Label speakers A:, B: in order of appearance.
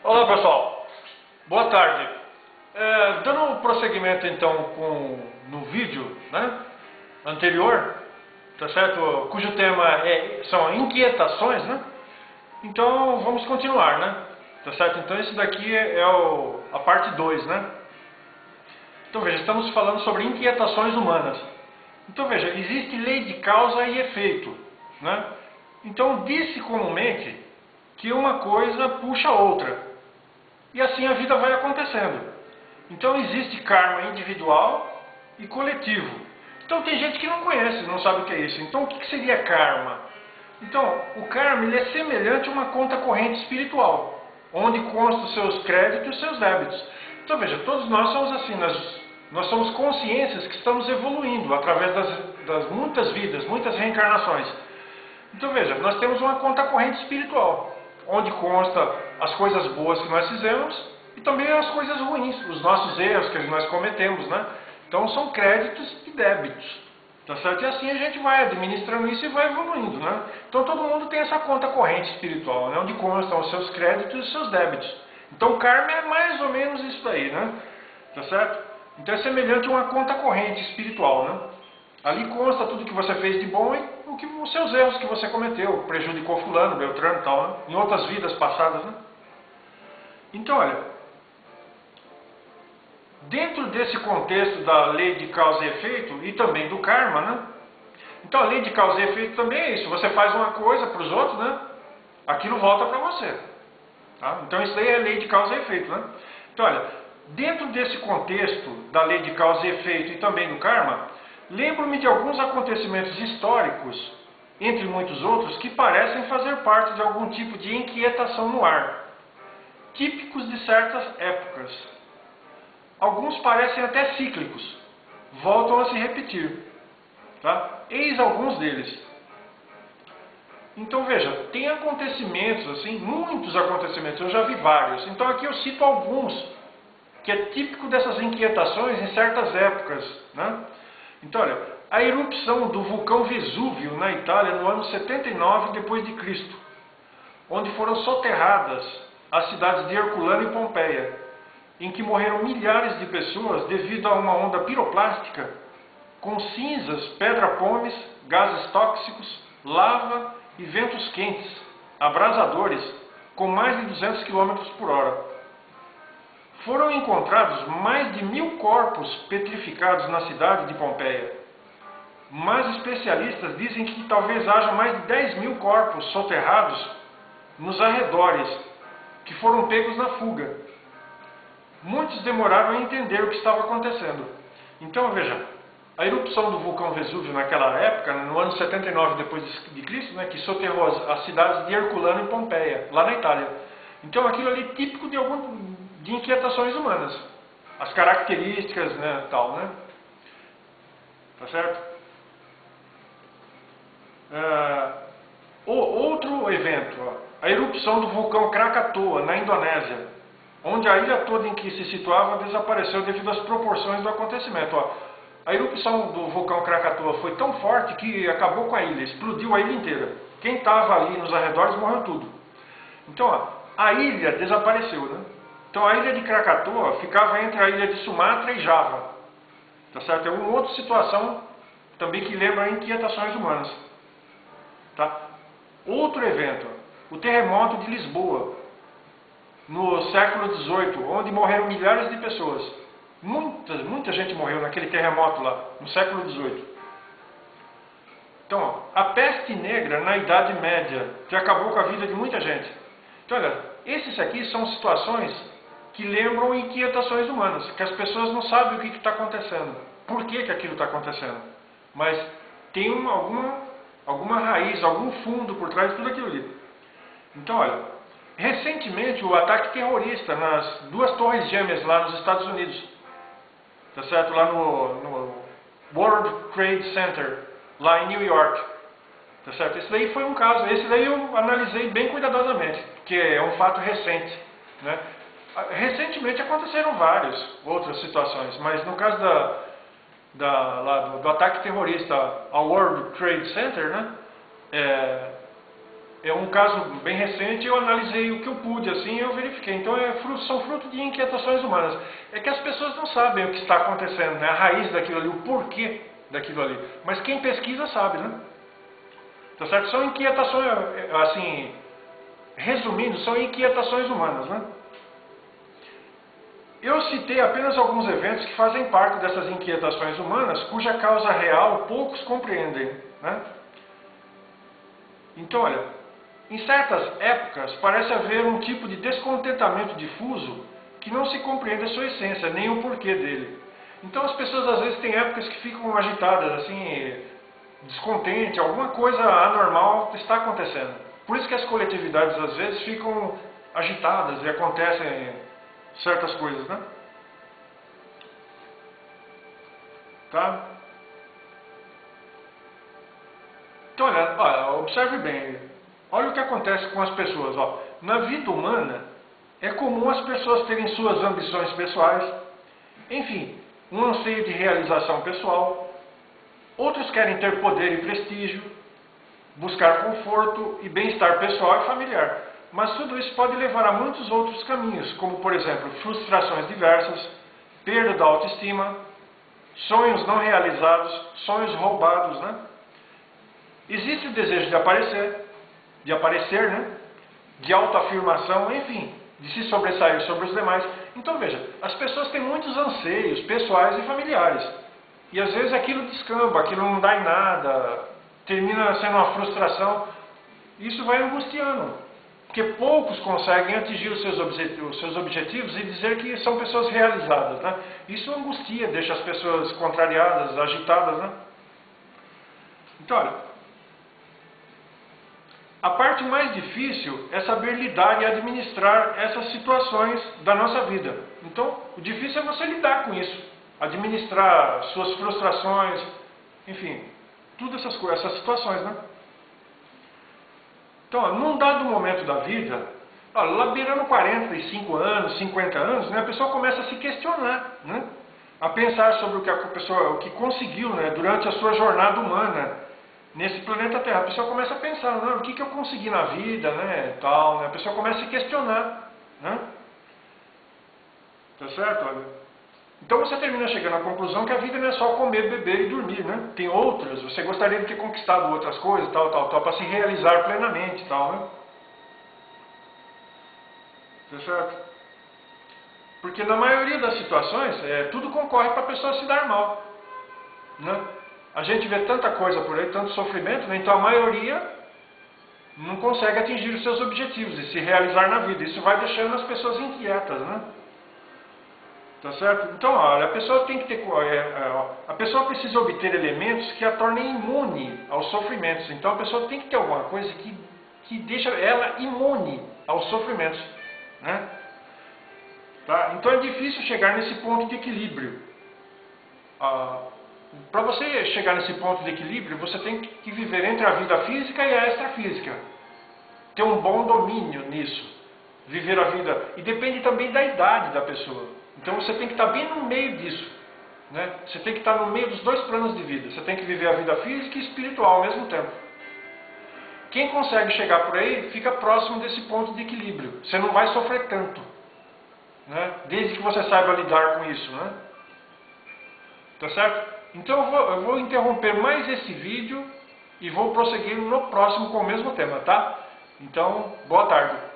A: Olá pessoal, boa tarde. Dando prosseguimento então no vídeo, né, anterior, tá certo? Cujo tema são inquietações, né? Então vamos continuar, né? Tá certo? Então esse daqui é a parte 2, né? Então veja, estamos falando sobre inquietações humanas. Então veja, existe lei de causa e efeito, né? Então diz-se comumente que uma coisa puxa a outra. E assim a vida vai acontecendo. Então existe karma individual e coletivo. Então tem gente que não conhece, não sabe o que é isso. Então o que seria karma? Então o karma ele é semelhante a uma conta corrente espiritual, onde constam os seus créditos e os seus débitos. Então veja, todos nós somos assim, nós somos consciências que estamos evoluindo através das muitas vidas, muitas reencarnações. Então veja, nós temos uma conta corrente espiritual, onde consta as coisas boas que nós fizemos e também as coisas ruins, os nossos erros que nós cometemos, né? Então são créditos e débitos, tá certo? E assim a gente vai administrando isso e vai evoluindo, né? Então todo mundo tem essa conta corrente espiritual, né? Onde constam os seus créditos e os seus débitos. Então karma é mais ou menos isso daí, né? Tá certo? Então é semelhante a uma conta corrente espiritual, né? Ali consta tudo que você fez de bom e os seus erros que você cometeu, prejudicou fulano, beltrano e tal, né? Em outras vidas passadas, né? Então, olha, dentro desse contexto da lei de causa e efeito e também do karma, né? Então a lei de causa e efeito também é isso, você faz uma coisa para os outros, né? Aquilo volta para você. Tá? Então isso daí é a lei de causa e efeito, né? Então, olha, dentro desse contexto da lei de causa e efeito e também do karma, lembro-me de alguns acontecimentos históricos, entre muitos outros, que parecem fazer parte de algum tipo de inquietação no ar, típicos de certas épocas. Alguns parecem até cíclicos, voltam a se repetir. Tá? Eis alguns deles. Então veja, tem acontecimentos, assim, muitos acontecimentos, eu já vi vários. Então aqui eu cito alguns, que é típico dessas inquietações em certas épocas, né? Então, olha, a erupção do vulcão Vesúvio na Itália no ano 79 depois de Cristo, onde foram soterradas as cidades de Herculano e Pompeia, em que morreram milhares de pessoas devido a uma onda piroplástica com cinzas, pedra-pomes, gases tóxicos, lava e ventos quentes, abrasadores, com mais de 200 km por hora. Foram encontrados mais de 1000 corpos petrificados na cidade de Pompeia. Mas especialistas dizem que talvez haja mais de 10.000 corpos soterrados nos arredores, que foram pegos na fuga. Muitos demoraram a entender o que estava acontecendo. Então, veja, a erupção do vulcão Vesúvio naquela época, no ano 79 depois de Cristo, né, que soterrou as cidades de Herculano e Pompeia, lá na Itália. Então, aquilo ali é típico de inquietações humanas. As características, né, tal, né? Tá certo? Outro evento, ó, a erupção do vulcão Krakatoa, na Indonésia, onde a ilha toda em que se situava desapareceu devido às proporções do acontecimento. Ó, a erupção do vulcão Krakatoa foi tão forte que acabou com a ilha, explodiu a ilha inteira. Quem estava ali nos arredores morreu tudo. Então, ó, a ilha desapareceu, né? Então a ilha de Krakatoa ficava entre a ilha de Sumatra e Java. Tá certo? É uma outra situação também que lembra inquietações humanas. Tá? Outro evento, o terremoto de Lisboa, no século XVIII, onde morreram milhares de pessoas. Muita gente morreu naquele terremoto lá, no século XVIII. Então, ó, a peste negra na Idade Média, que acabou com a vida de muita gente. Então, olha, esses aqui são situações que lembram inquietações humanas, que as pessoas não sabem o que está acontecendo, por que aquilo está acontecendo, mas tem alguma raiz, algum fundo por trás de tudo aquilo ali. Então, olha, recentemente o ataque terrorista nas duas torres gêmeas lá nos Estados Unidos, tá certo? Lá no World Trade Center, lá em New York, tá certo? Esse daí foi um caso, esse daí eu analisei bem cuidadosamente, porque é um fato recente, né? Recentemente aconteceram várias outras situações, mas no caso do ataque terrorista ao World Trade Center, né, É um caso bem recente, eu analisei o que eu pude, assim, eu verifiquei. Então são fruto de inquietações humanas. É que as pessoas não sabem o que está acontecendo, né? A raiz daquilo ali, o porquê daquilo ali. Mas quem pesquisa sabe, né? Tá certo? São inquietações, assim, resumindo, são inquietações humanas, né? Eu citei apenas alguns eventos que fazem parte dessas inquietações humanas, cuja causa real poucos compreendem, né? Então, olha, em certas épocas parece haver um tipo de descontentamento difuso que não se compreende a sua essência, nem o porquê dele. Então as pessoas às vezes têm épocas que ficam agitadas, assim, descontente, alguma coisa anormal está acontecendo. Por isso que as coletividades às vezes ficam agitadas e acontecem certas coisas, né? Tá? Então, olha, observe bem. Olha o que acontece com as pessoas. Ó. Na vida humana, é comum as pessoas terem suas ambições pessoais, enfim, um anseio de realização pessoal. Outros querem ter poder e prestígio, buscar conforto e bem-estar pessoal e familiar. Mas tudo isso pode levar a muitos outros caminhos, como, por exemplo, frustrações diversas, perda da autoestima, sonhos não realizados, sonhos roubados, né? Existe o desejo de aparecer, né? De autoafirmação, enfim, de se sobressair sobre os demais. Então veja, as pessoas têm muitos anseios pessoais e familiares. E às vezes aquilo descamba, aquilo não dá em nada, termina sendo uma frustração. Isso vai angustiando. Porque poucos conseguem atingir os seus objetivos e dizer que são pessoas realizadas, né? Isso angustia, deixa as pessoas contrariadas, agitadas, né? Então, olha, a parte mais difícil é saber lidar e administrar essas situações da nossa vida. Então, o difícil é você lidar com isso, administrar suas frustrações, enfim, todas essas situações, né? Então, num dado momento da vida, lá beirando 45 anos, 50 anos, né, a pessoa começa a se questionar, né? A pensar sobre o que conseguiu, né, durante a sua jornada humana nesse planeta Terra. A pessoa começa a pensar, não, o que eu consegui na vida, né, tal, né? A pessoa começa a se questionar, né? Tá certo? Então você termina chegando à conclusão que a vida não é só comer, beber e dormir, né? Tem outras, você gostaria de ter conquistado outras coisas, tal, para se realizar plenamente, tal, né? Tá certo? Porque na maioria das situações, tudo concorre para a pessoa se dar mal, né? A gente vê tanta coisa por aí, tanto sofrimento, né? Então a maioria não consegue atingir os seus objetivos e se realizar na vida. Isso vai deixando as pessoas inquietas, né? Tá certo? Então, olha, a pessoa tem que ter, a pessoa precisa obter elementos que a tornem imune aos sofrimentos. Então, a pessoa tem que ter alguma coisa que deixa ela imune aos sofrimentos, né? Tá? Então, é difícil chegar nesse ponto de equilíbrio. Para você chegar nesse ponto de equilíbrio, você tem que viver entre a vida física e a extrafísica. Ter um bom domínio nisso. Viver a vida. E depende também da idade da pessoa. Então você tem que estar bem no meio disso, né? Você tem que estar no meio dos dois planos de vida. Você tem que viver a vida física e espiritual ao mesmo tempo. Quem consegue chegar por aí, fica próximo desse ponto de equilíbrio. Você não vai sofrer tanto, né? Desde que você saiba lidar com isso, né? Tá certo? Então eu vou interromper mais esse vídeo e vou prosseguir no próximo com o mesmo tema, tá? Então, boa tarde.